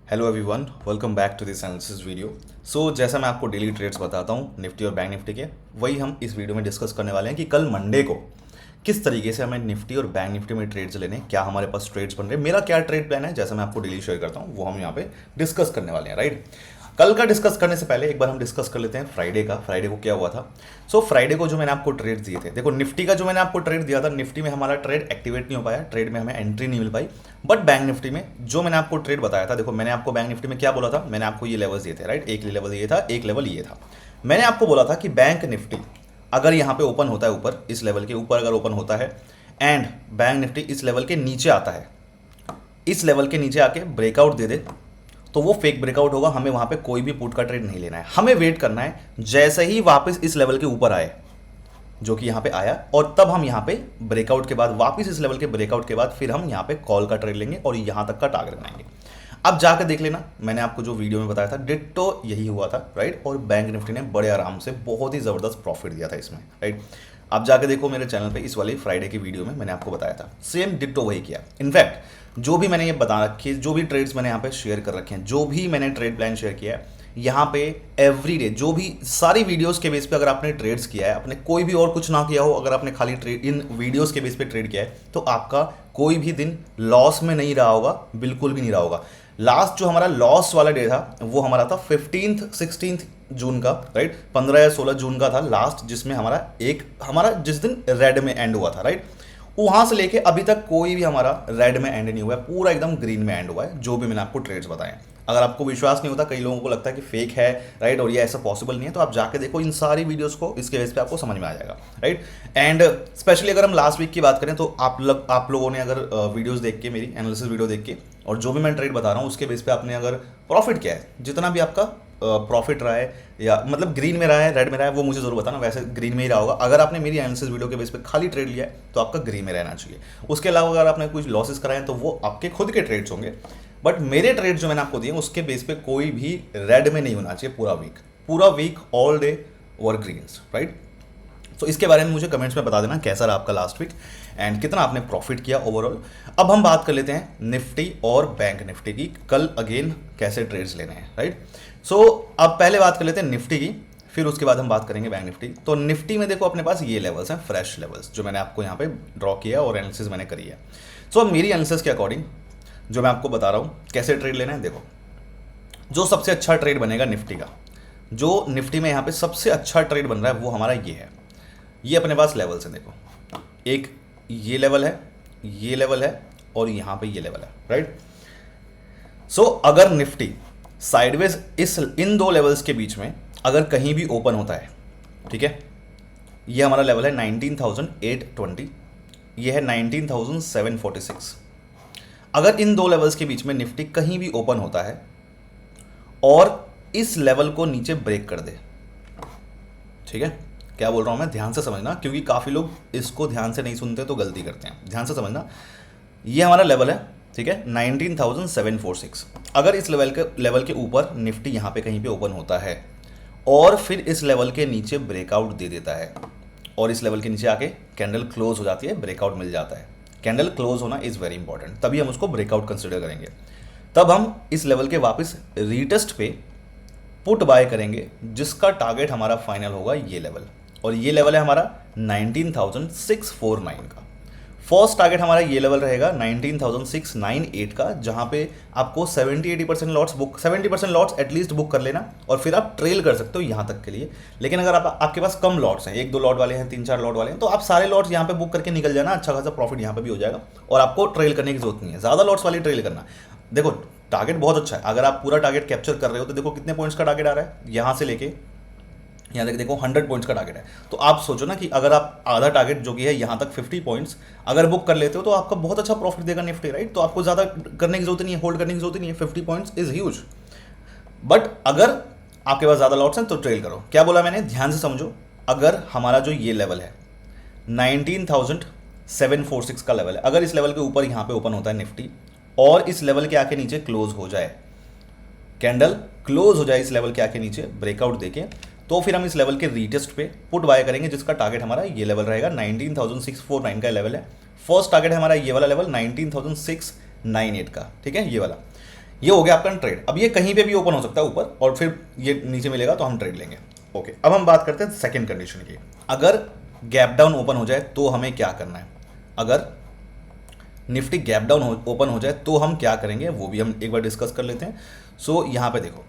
Hello everyone, welcome back to this analysis video. जैसा मैं आपको डेली ट्रेड्स बताता हूँ निफ्टी और बैंक निफ्टी के, वही हम इस वीडियो में डिस्कस करने वाले हैं कि कल मंडे को किस तरीके से हमें निफ्टी और बैंक निफ्टी में ट्रेड्स लेने हैं, क्या हमारे पास ट्रेड्स बन रहे हैं, मेरा क्या ट्रेड प्लान है, जैसा मैं आपको डेली शेयर करता हूँ वो हम यहाँ पे डिस्कस करने वाले हैं। राइट, कल का डिस्कस करने से पहले एक बार हम डिस्कस कर लेते हैं फ्राइडे का। फ्राइडे को क्या हुआ था? फ्राइडे को जो मैंने आपको ट्रेड दिए थे, देखो निफ्टी का जो मैंने आपको ट्रेड दिया था, निफ्टी में हमारा ट्रेड एक्टिवेट नहीं हो पाया, ट्रेड में हमें एंट्री नहीं मिल पाई। बट बैंक निफ्टी में जो मैंने आपको ट्रेड बताया था, देखो मैंने आपको बैंक निफ्टी में क्या बोला था, मैंने आपको ये लेवल्स दिए थे। राइट, एक लेवल ये था, एक लेवल ये था। मैंने आपको बोला था कि बैंक निफ्टी अगर यहाँ पे ओपन होता है ऊपर, इस लेवल के ऊपर अगर ओपन होता है एंड बैंक निफ्टी इस लेवल के नीचे आता है, इस लेवल के नीचे आके ब्रेकआउट दे दे, तो वो फेक ब्रेकआउट होगा। हमें वहां पे कोई भी पुट का ट्रेड नहीं लेना है, हमें वेट करना है जैसे ही वापस इस लेवल के ऊपर आए, जो कि यहां पे आया, और तब हम यहां पे ब्रेकआउट के बाद वापस इस लेवल के ब्रेकआउट के बाद फिर हम यहां पे कॉल का ट्रेड लेंगे और यहां तक का टारगेट बनाएंगे। अब जाकर देख लेना, मैंने आपको जो वीडियो में बताया था डिट्टो यही हुआ था। राइट, और बैंक निफ्टी ने बड़े आराम से बहुत ही जबरदस्त प्रॉफिट दिया था इसमें। राइट, आप जाके देखो मेरे चैनल पे, इस वाले फ्राइडे की वीडियो में मैंने आपको बताया था, सेम डिट्टो वही किया। इनफैक्ट जो भी मैंने ये बता रखी है, जो भी ट्रेड्स मैंने यहाँ पे शेयर कर रखे हैं, जो भी मैंने ट्रेड प्लान शेयर किया है यहाँ पे एवरी डे, जो भी सारी वीडियोस के बेस पे अगर आपने ट्रेड्स किया है, आपने कोई भी और कुछ ना किया हो, अगर आपने खाली ट्रेड इन वीडियोस के बेस पे ट्रेड किया है, तो आपका कोई भी दिन लॉस में नहीं रहा होगा, बिल्कुल भी नहीं रहा होगा। लास्ट जो हमारा लॉस वाला डे था वो हमारा था 15 जून का। राइट, 15 या 16 जून का था लास्ट, जिसमें हमारा जिस दिन रेड में एंड हुआ था। राइट, वहां से लेके अभी तक कोई भी हमारा रेड में एंड नहीं हुआ है, पूरा एकदम ग्रीन में एंड हुआ है, जो भी मैंने आपको ट्रेड्स बताए हैं। अगर आपको विश्वास नहीं होता, कई लोगों को लगता है कि फेक है, राइट, और ये ऐसा पॉसिबल नहीं है, तो आप जाके देखो इन सारी वीडियोस को, इसके बेस पे आपको समझ में आ जाएगा। राइट, एंड स्पेशली अगर हम लास्ट वीक की बात करें तो आप लोगों ने अगर वीडियोस देख के, मेरी एनालिसिस वीडियो देख के, और जो भी मैं ट्रेड बता रहा हूँ उसके बेस पे आपने अगर प्रॉफिट किया है, जितना भी आपका प्रॉफिट रहा है, या मतलब ग्रीन में रहा है, रेड में रहा है, वो मुझे जरूर बताना। वैसे ग्रीन में ही रहा होगा। अगर आपने मेरी एनालिसिस वीडियो के बेस पे खाली ट्रेड लिया है तो आपका ग्रीन में रहना चाहिए। उसके अलावा अगर आपने कुछ लॉसेस कराए हैं तो वो आपके खुद के ट्रेड्स होंगे। बट मेरे ट्रेड जो मैंने आपको दिए उसके बेस पे कोई भी रेड में नहीं होना चाहिए पूरा week all day over greens. Right, तो इसके बारे में मुझे कमेंट्स में बता देना कैसा रहा आपका लास्ट वीक एंड कितना आपने प्रॉफिट किया ओवरऑल। अब हम बात कर लेते हैं निफ्टी और बैंक निफ्टी की, कल अगेन कैसे ट्रेड्स लेने हैं। राइट, अब पहले बात कर लेते हैं निफ्टी की, फिर उसके बाद हम बात करेंगे बैंक निफ्टी। तो निफ्टी में देखो अपने पास ये लेवल्स हैं, फ्रेश लेवल्स, जो मैंने आपको यहाँ पे ड्रॉ किया और एनालिसिस मैंने करी है। अब मेरी एनालिसिस के अकॉर्डिंग जो मैं आपको बता रहा हूँ कैसे ट्रेड लेना है, देखो जो सबसे अच्छा ट्रेड बनेगा निफ्टी का, जो निफ्टी में यहाँ पे सबसे अच्छा ट्रेड बन रहा है वो हमारा ये है। ये अपने पास लेवल्स हैं, देखो एक ये लेवल है, ये लेवल है, और यहाँ पे ये लेवल है। राइट, अगर निफ्टी साइडवेज इन दो लेवल्स के बीच में अगर कहीं भी ओपन होता है, ठीक है, ये हमारा लेवल है 19,820, ये है 19,746। अगर इन दो लेवल्स के बीच में निफ्टी कहीं भी ओपन होता है और इस लेवल को नीचे ब्रेक कर दे, ठीक है, क्या बोल रहा हूं मैं, ध्यान से समझना, क्योंकि काफी लोग इसको ध्यान से नहीं सुनते तो गलती करते हैं। ध्यान से समझना, ये हमारा लेवल है, ठीक है, 19,746। अगर इस लेवल के ऊपर निफ्टी यहां पे कहीं पे ओपन होता है और फिर इस लेवल के नीचे ब्रेकआउट दे देता है और इस लेवल के नीचे आके कैंडल क्लोज हो जाती है, ब्रेकआउट मिल जाता है। कैंडल क्लोज होना इज वेरी इंपॉर्टेंट, तभी हम उसको ब्रेकआउट कंसिडर करेंगे। तब हम इस लेवल के वापस रीटेस्ट पे पुट बाय करेंगे, जिसका टारगेट हमारा फाइनल होगा ये लेवल, और ये लेवल है हमारा 19,649 का। फर्स्ट टारगेट हमारा ये लेवल रहेगा 19,698 का, जहां पे आपको 70-80% lots book, 70% lots at least book कर लेना, और फिर आप ट्रेल कर सकते हो यहां तक के लिए। लेकिन अगर आपके पास कम लॉट्स हैं, 1-2 लॉट वाले हैं, 3-4 लॉट वाले हैं, तो आप सारे लॉट्स यहां पे बुक करके निकल जाना, अच्छा खासा प्रॉफिट यहां पे भी हो जाएगा और आपको ट्रेल करने की जरूरत नहीं है, ज्यादा लॉट्स वाली ट्रेल करना। देखो टारगेट बहुत अच्छा है, अगर आप पूरा टारगेट कैप्चर कर रहे हो तो देखो कितने पॉइंट्स का टारगेट आ रहा है, यहां से लेके यहाँ तक देखो 100 पॉइंट्स का टारगेट है। तो आप सोचो ना कि अगर आप आधा टारगेट जो कि है यहाँ तक 50 पॉइंट्स अगर बुक कर लेते हो तो आपका बहुत अच्छा प्रॉफिट देगा निफ्टी। राइट, तो आपको ज़्यादा करने की जरूरत नहीं है, होल्ड करने की जरूरत नहीं है, 50 पॉइंट्स इज ह्यूज। बट अगर आपके पास ज़्यादा लॉट्स हैं तो ट्रेल करो। क्या बोला मैंने, ध्यान से समझो। अगर हमारा जो ये लेवल है 19,746 का लेवल है, अगर इस लेवल के ऊपर यहाँ पे ओपन होता है निफ्टी और इस लेवल के आके नीचे क्लोज हो जाए, कैंडल क्लोज हो जाए इस लेवल के आके नीचे ब्रेकआउट देके, तो फिर हम इस लेवल के रीटेस्ट पे पुट बाय करेंगे, जिसका टारगेट हमारा ये लेवल रहेगा 19,649 का लेवल है। फर्स्ट टारगेट है हमारा ये वाला लेवल 19,698 का, ठीक है, ये वाला। ये हो गया आपका ट्रेड। अब ये कहीं पे भी ओपन हो सकता है ऊपर और फिर ये नीचे मिलेगा तो हम ट्रेड लेंगे। ओके, अब हम बात करते हैं सेकंड कंडीशन की। अगर गैप डाउन ओपन हो जाए तो हमें क्या करना है, अगर निफ्टी गैप डाउन ओपन हो जाए तो हम क्या करेंगे वो भी हम एक बार डिस्कस कर लेते हैं। सो यहाँ पे देखो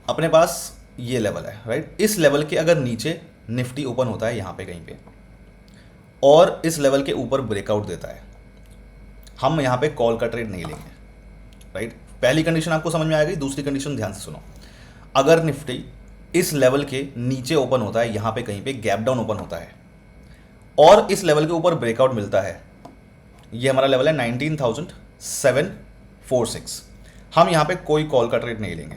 अपने पास ये लेवल है, राइट। इस लेवल के अगर नीचे निफ्टी ओपन होता है यहाँ पे कहीं पे और इस लेवल के ऊपर ब्रेकआउट देता है, हम यहाँ पे कॉल का ट्रेड नहीं लेंगे, राइट। पहली कंडीशन आपको समझ में आ गई। दूसरी कंडीशन ध्यान से सुनो, अगर निफ्टी इस लेवल के नीचे ओपन होता है, यहाँ पे कहीं पे गैप डाउन ओपन होता है और इस लेवल के ऊपर ब्रेकआउट मिलता है, ये हमारा लेवल है 19,746, हम यहाँ पे कोई कॉल का ट्रेड नहीं लेंगे।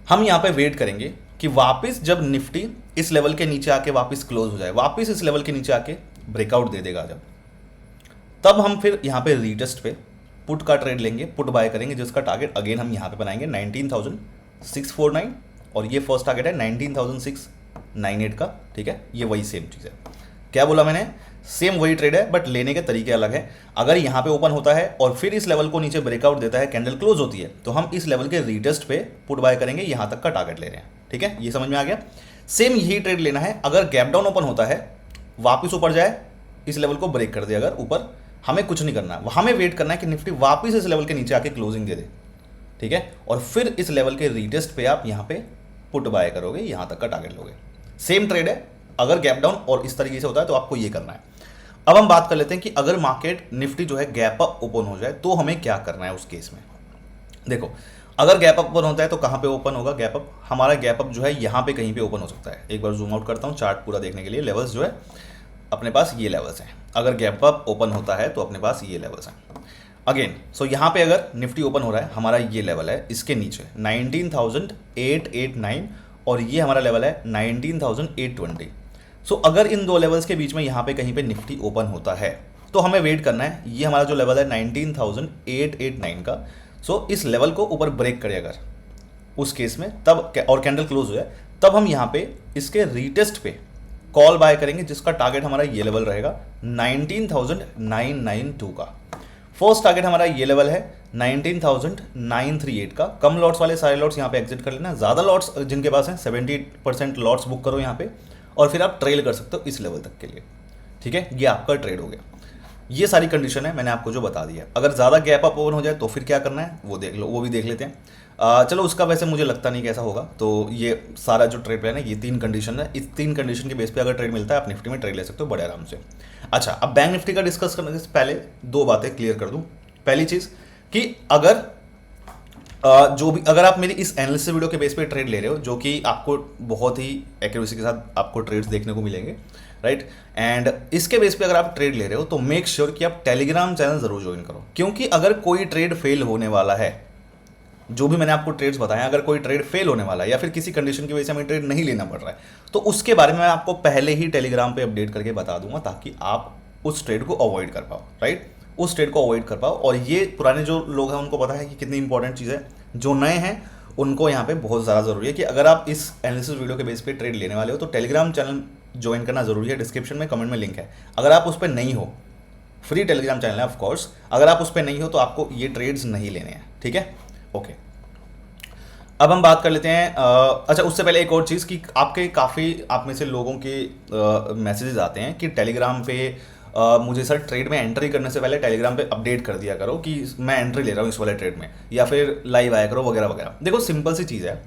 हम यहाँ पे वेट करेंगे कि वापस जब निफ्टी इस लेवल के नीचे आके वापस क्लोज हो जाए, वापस इस लेवल के नीचे आके ब्रेकआउट दे देगा जब, तब हम फिर यहाँ पे रीटेस्ट पे पुट का ट्रेड लेंगे, पुट बाय करेंगे, जिसका टारगेट अगेन हम यहाँ पे बनाएंगे 19,649 और ये फर्स्ट टारगेट है 19,698 का, ठीक है। ये वही सेम चीज़ है, क्या बोला मैंने, सेम वही ट्रेड है बट लेने के तरीके अलग है। अगर यहाँ पे ओपन होता है और फिर इस लेवल को नीचे ब्रेकआउट देता है, कैंडल क्लोज होती है, तो हम इस लेवल के रीटेस्ट पे पुट बाय करेंगे, यहाँ तक का टारगेट ले रहे हैं, ठीक है। ये समझ में आ गया। सेम यही ट्रेड लेना है, अगर गैप डाउन ओपन होता है, वापस ऊपर जाए, इस लेवल को ब्रेक कर दे अगर ऊपर, हमें कुछ नहीं करना है, हमें वेट करना है कि निफ्टी वापस इस लेवल के नीचे आके क्लोजिंग दे दे, ठीक है। और फिर इस लेवल के रीटेस्ट पे आप यहाँ पे पुट बाय करोगे, यहाँ तक का टारगेट लोगे। सेम ट्रेड है, अगर गैप डाउन और इस तरीके से होता है तो आपको ये करना है। अब हम बात कर लेते हैं कि अगर मार्केट निफ्टी जो है गैप अप ओपन हो जाए तो हमें क्या करना है उस केस में। देखो अगर गैप अप ओपन होता है तो कहाँ पे ओपन होगा गैप अप, हमारा गैप अप जो है यहाँ पे कहीं पे ओपन हो सकता है। एक बार जूम आउट करता हूँ चार्ट पूरा देखने के लिए। लेवल्स जो है अपने पास ये लेवल्स हैं, अगर गैप अप ओपन होता है तो अपने पास ये लेवल्स हैं अगेन। सो यहाँ पे अगर निफ्टी ओपन हो रहा है, हमारा ये लेवल है, इसके नीचे 19,889 और ये हमारा लेवल है 19,820। सो अगर इन दो लेवल्स के बीच में यहाँ पे कहीं पे निफ्टी ओपन होता है तो हमें वेट करना है, ये हमारा जो लेवल है 19,889 का, सो इस लेवल को ऊपर ब्रेक करे अगर उस केस में, तब और कैंडल क्लोज हो जाए, तब हम यहाँ पे इसके रीटेस्ट पे कॉल बाय करेंगे, जिसका टारगेट हमारा ये लेवल रहेगा 19,992 का। फर्स्ट टारगेट हमारा ये लेवल है 19,938 का। कम लॉट्स वाले सारे लॉट्स यहाँ पे एग्जिट कर लेना, ज़्यादा लॉट्स जिनके पास हैं 70% लॉट्स बुक करो यहाँ पे और फिर आप ट्रेल कर सकते हो इस लेवल तक के लिए, ठीक है। ये आपका ट्रेड हो गया। ये सारी कंडीशन है मैंने आपको जो बता दिया। अगर ज़्यादा गैप अप ओपन हो जाए तो फिर क्या करना है वो देख लो, वो भी देख लेते हैं। चलो उसका वैसे मुझे लगता नहीं कैसा होगा। तो ये सारा जो ट्रेड प्लान है ये 3 कंडीशन है, इस 3 कंडीशन के बेस पे अगर ट्रेड मिलता है आप निफ्टी में ट्रेड ले सकते हो बड़े आराम से। अच्छा, अब बैंक निफ्टी का डिस्कस करने से पहले 2 बातें क्लियर कर दूं। पहली चीज़ कि अगर अगर आप मेरी इस एनालिसिस वीडियो के बेस पे ट्रेड ले रहे हो, जो कि आपको बहुत ही एक्यूरेसी के साथ आपको ट्रेड्स देखने को मिलेंगे, राइट, एंड इसके बेस पे अगर आप ट्रेड ले रहे हो तो मेक श्योर कि आप टेलीग्राम चैनल जरूर ज्वाइन करो, क्योंकि अगर कोई ट्रेड फेल होने वाला है, जो भी मैंने आपको ट्रेड्स बताया, अगर कोई ट्रेड फेल होने वाला है या फिर किसी कंडीशन की वजह से हमें ट्रेड नहीं लेना पड़ रहा है, तो उसके बारे में मैं आपको पहले ही टेलीग्राम पे अपडेट करके बता दूंगा, ताकि आप उस ट्रेड को अवॉइड कर पाओ, राइट, उस ट्रेड को अवॉइड कर पाओ। और ये पुराने जो लोग हैं उनको पता है कि कितनी इंपॉर्टेंट चीज़ है, जो नए हैं उनको यहाँ पे बहुत ज़्यादा ज़रूरी है कि अगर आप इस एनालिसिस वीडियो के बेस पे ट्रेड लेने वाले हो तो टेलीग्राम चैनल ज्वाइन करना ज़रूरी है। डिस्क्रिप्शन में कमेंट में लिंक है, अगर आप उस पर नहीं हो, फ्री टेलीग्राम चैनल है ऑफ कोर्स, अगर आप उस पर नहीं हो तो आपको ये ट्रेड्स नहीं लेने हैं, ठीक है। ओके, अब हम बात कर लेते हैं अच्छा उससे पहले एक और चीज़ कि आपके काफ़ी आप में से लोगों के मैसेजेस आते हैं कि टेलीग्राम पे मुझे सर ट्रेड में एंट्री करने से पहले टेलीग्राम पे अपडेट कर दिया करो कि मैं एंट्री ले रहा हूँ इस वाले ट्रेड में, या फिर लाइव आया करो वगैरह वगैरह। देखो सिंपल सी चीज़ है,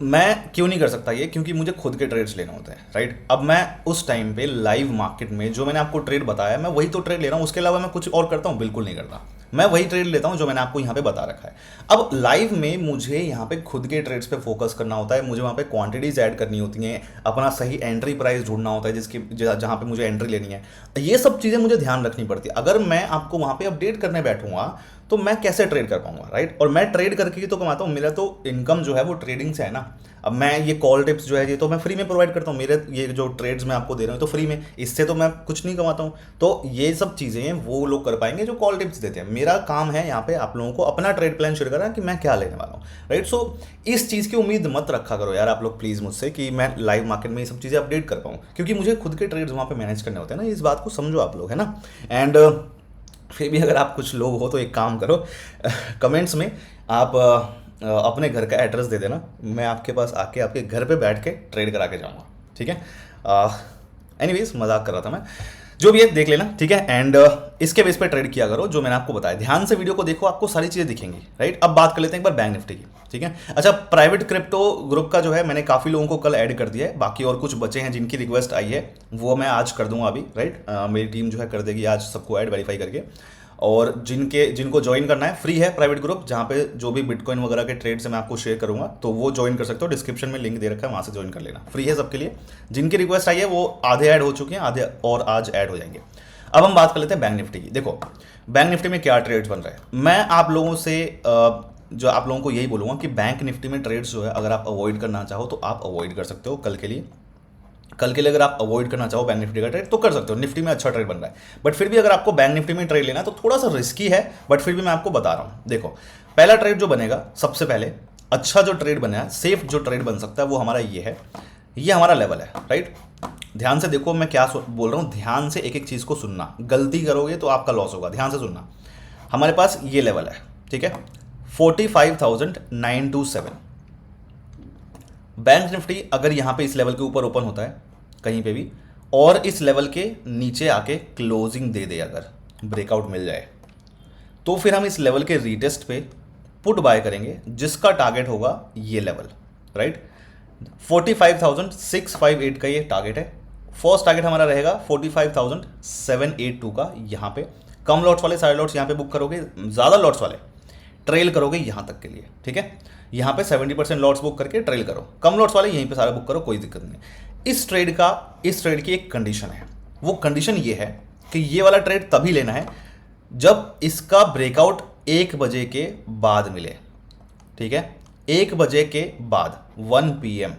मैं क्यों नहीं कर सकता ये, क्योंकि मुझे खुद के ट्रेड्स लेने होते हैं, राइट। अब मैं उस टाइम पे लाइव मार्केट में जो मैंने आपको ट्रेड बताया मैं वही तो ट्रेड ले रहा हूँ, उसके अलावा मैं कुछ और करता हूँ? बिल्कुल नहीं करता, मैं वही ट्रेड लेता हूँ जो मैंने आपको यहाँ पे बता रखा है। अब लाइव में मुझे यहाँ पे खुद के ट्रेड्स पे फोकस करना होता है, मुझे वहाँ पे क्वांटिटीज ऐड करनी होती हैं, अपना सही एंट्री प्राइस ढूंढना होता है जिसकी जहाँ पे मुझे एंट्री लेनी है, ये सब चीज़ें मुझे ध्यान रखनी पड़ती है। अगर मैं आपको वहाँ पे अपडेट करने बैठूंगा तो मैं कैसे ट्रेड कर पाऊंगा, राइट। और मैं ट्रेड करके ही तो कमाता हूँ, मेरा तो इनकम जो है वो ट्रेडिंग से है ना। अब मैं ये कॉल टिप्स जो है ये तो मैं फ्री में प्रोवाइड करता हूँ, मेरे ये जो ट्रेड्स मैं आपको दे रहा हूँ तो फ्री में, इससे तो मैं कुछ नहीं कमाता हूँ। तो ये सब चीज़ें वो लोग कर पाएंगे जो कॉल टिप्स देते हैं। मेरा काम है यहाँ पे आप लोगों को अपना ट्रेड प्लान शेयर करना कि मैं क्या लेने वाला हूँ, राइट। सो इस चीज़ की उम्मीद मत रखा करो यार आप लोग प्लीज़ मुझसे कि मैं लाइव मार्केट में ये सब चीज़ें अपडेट कर पाऊँ, क्योंकि मुझे खुद के ट्रेड्स वहाँ पे मैनेज करने होते हैं ना, इस बात को समझो आप लोग, है ना। एंड फिर भी अगर आप कुछ लोग हो तो एक काम करो, कमेंट्स में आप अपने घर का एड्रेस दे देना, मैं आपके पास आके आपके घर पे बैठ के ट्रेड करा के जाऊँगा, ठीक है। एनीवेज मजाक कर रहा था मैं, जो भी है देख लेना, ठीक है। एंड इसके बेस पे ट्रेड किया करो जो मैंने आपको बताया, ध्यान से वीडियो को देखो, आपको सारी चीज़ें दिखेंगी, राइट। अब बात कर लेते हैं एक बार बैंक निफ्टी की, ठीक है। अच्छा, प्राइवेट क्रिप्टो ग्रुप का जो है मैंने काफ़ी लोगों को कल ऐड कर दिया है, बाकी और कुछ बचे हैं जिनकी रिक्वेस्ट आई है वो मैं आज कर दूंगा अभी, राइट। मेरी टीम जो है कर देगी आज सबको ऐड वेरीफाई करके। और जिनको ज्वाइन करना है, फ्री है प्राइवेट ग्रुप, जहाँ पे जो भी बिटकॉइन वगैरह के ट्रेड से मैं आपको शेयर करूंगा, तो वो ज्वाइन कर सकते हो, डिस्क्रिप्शन में लिंक दे रखा है, वहाँ से ज्वाइन कर लेना, फ्री है सबके लिए। जिनकी रिक्वेस्ट आई है वो आधे ऐड हो चुके हैं, आधे और आज ऐड हो जाएंगे। अब हम बात कर लेते हैं बैंक निफ्टी की। देखो बैंक निफ्टी में क्या ट्रेड्स बन रहे हैं, मैं आप लोगों से जो आप लोगों को यही बोलूँगा कि बैंक निफ्टी में ट्रेड्स जो है अगर आप अवॉइड करना चाहो तो आप अवॉइड कर सकते हो कल के लिए। अगर आप अवॉइड करना चाहो बैंक निफ्टी का ट्रेड तो कर सकते हो, निफ्टी में अच्छा ट्रेड बन रहा है। बट फिर भी अगर आपको बैंक निफ्टी में ट्रेड लेना है तो थोड़ा सा रिस्की है, बट फिर भी मैं आपको बता रहा हूँ। देखो पहला ट्रेड जो बनेगा, सबसे पहले अच्छा जो ट्रेड बना है, सेफ जो ट्रेड बन सकता है वो हमारा ये है, ये हमारा लेवल है, राइट। ध्यान से देखो मैं क्या बोल रहा हूँ, ध्यान से एक एक चीज़ को सुनना, गलती करोगे तो आपका लॉस होगा, ध्यान से सुनना। हमारे पास ये लेवल है, ठीक है, 45,927। बैंक निफ्टी अगर यहाँ पे इस लेवल के ऊपर ओपन होता है कहीं पे भी और इस लेवल के नीचे आके क्लोजिंग दे दे, अगर ब्रेकआउट मिल जाए, तो फिर हम इस लेवल के रीटेस्ट पे पुट बाय करेंगे, जिसका टारगेट होगा ये लेवल, राइट। 45,658 का ये टारगेट है। फर्स्ट टारगेट हमारा रहेगा 45,782 का, यहाँ पे कम लॉट्स वाले सारे लॉट्स यहाँ पे बुक करोगे, ज़्यादा लॉट्स वाले ट्रेल करोगे यहाँ तक के लिए, ठीक है। यहाँ पे 70% लॉट्स बुक करके ट्रेल करो, कम लॉट्स वाले यहीं पे सारा बुक करो, कोई दिक्कत नहीं। इस ट्रेड की एक कंडीशन है, वो कंडीशन ये है कि ये वाला ट्रेड तभी लेना है जब इसका ब्रेकआउट 1 बजे के बाद मिले, ठीक है, 1 बजे के बाद 1 PM,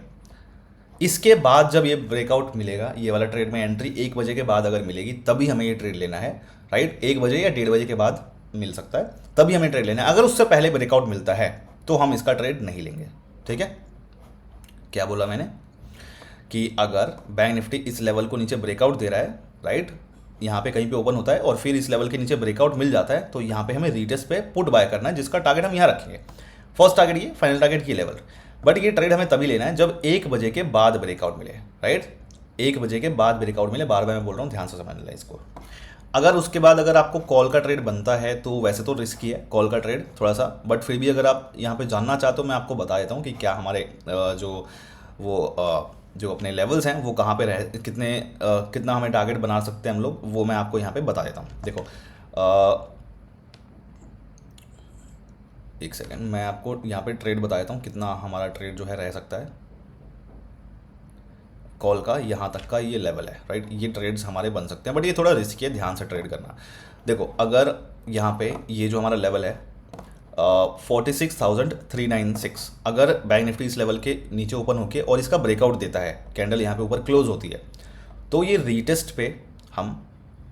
इसके बाद जब ये ब्रेकआउट मिलेगा, ये वाला ट्रेड में एंट्री 1 बजे के बाद अगर मिलेगी तभी हमें ये ट्रेड लेना है, राइट। 1 बजे या 1:30 बजे के बाद मिल सकता है, तभी हमें ट्रेड लेना है। अगर उससे पहले ब्रेकआउट मिलता है तो हम इसका ट्रेड नहीं लेंगे, ठीक है। क्या बोला मैंने कि अगर बैंक निफ्टी इस लेवल को नीचे ब्रेकआउट दे रहा है, राइट, यहाँ पे कहीं पे ओपन होता है और फिर इस लेवल के नीचे ब्रेकआउट मिल जाता है, तो यहाँ पे हमें रीटेस्ट पे पुट बाय करना है, जिसका टारगेट हम यहाँ रखेंगे। फर्स्ट टारगेट ये, फाइनल टारगेट ये लेवल। बट ये ट्रेड हमें तभी लेना है जब 1 बजे के बाद ब्रेकआउट मिले, राइट। 1 बजे के बाद ब्रेकआउट मिले, बार बार मैं बोल रहा हूँ, ध्यान से समझ लें इसको। अगर उसके बाद अगर आपको कॉल का ट्रेड बनता है तो वैसे तो रिस्की है कॉल का ट्रेड थोड़ा सा, बट फिर भी अगर आप यहाँ पे जानना चाहते हो मैं आपको बता देता हूँ कि क्या हमारे जो अपने लेवल्स हैं वो कहाँ पे रहे, कितना हमें टारगेट बना सकते हैं हम लोग, वो मैं आपको यहाँ पे बता देता हूँ। देखो एक सेकेंड, मैं आपको यहाँ पे ट्रेड बता देता हूँ कितना हमारा ट्रेड जो है रह सकता है कॉल का, यहाँ तक का ये लेवल है, राइट। ये ट्रेड्स हमारे बन सकते हैं, बट ये थोड़ा रिस्की है, ध्यान से ट्रेड करना। देखो अगर यहाँ पे ये जो हमारा लेवल है 46,396, अगर बैंक निफ्टी इस लेवल के नीचे ओपन होके और इसका ब्रेकआउट देता है, कैंडल यहाँ पे ऊपर क्लोज होती है, तो ये रीटेस्ट पे हम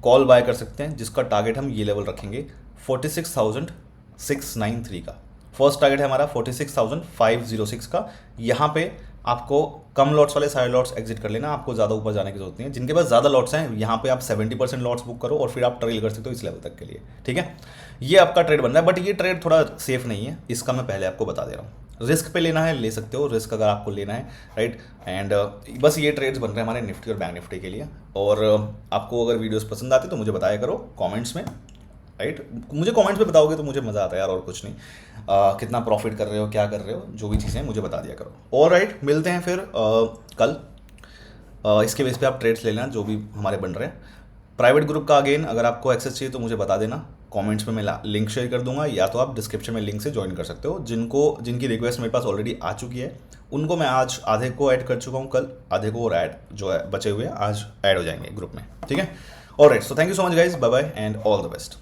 कॉल बाय कर सकते हैं, जिसका टारगेट हम ये लेवल रखेंगे 46,693 का। फर्स्ट टारगेट है हमारा 46,506 का। यहाँ पे आपको कम लॉट्स वाले सारे लॉट्स एग्जिट कर लेना, आपको ज़्यादा ऊपर जाने की जरूरत नहीं है। जिनके पास ज़्यादा लॉट्स हैं यहाँ पे आप 70% लॉट्स बुक करो और फिर आप ट्रेल कर सकते हो इस लेवल तक के लिए, ठीक है। ये आपका ट्रेड बन रहा है, बट ये ट्रेड थोड़ा सेफ नहीं है, इसका मैं पहले आपको बता दे रहा हूँ। रिस्क पे लेना है ले सकते हो, रिस्क अगर आपको लेना है, राइट। एंड बस ये ट्रेड्स बन रहे हैं हमारे निफ्टी और बैंक निफ्टी के लिए। और आपको अगर वीडियोस पसंद आती तो मुझे बताया करो कमेंट्स में, राइट। मुझे कमेंट्स में बताओगे तो मुझे मज़ा आता है यार, और कुछ नहीं। कितना प्रॉफिट कर रहे हो, क्या कर रहे हो, जो भी चीज़ें मुझे बता दिया करो। और राइट, मिलते हैं फिर कल। इसके बेस पे आप ट्रेड्स ले लेना जो भी हमारे बन रहे हैं। प्राइवेट ग्रुप का अगेन अगर आपको एक्सेस चाहिए तो मुझे बता देना, कमेंट्स में मैं लिंक शेयर कर दूंगा, या तो आप डिस्क्रिप्शन में लिंक से ज्वाइन कर सकते हो। जिनकी रिक्वेस्ट मेरे पास ऑलरेडी आ चुकी है उनको मैं आज आधे को ऐड कर चुका हूँ, कल आधे को और ऐड जो है बचे हुए आज ऐड हो जाएंगे ग्रुप में, ठीक है। Alright, so thank you so much guys, bye bye and all the best.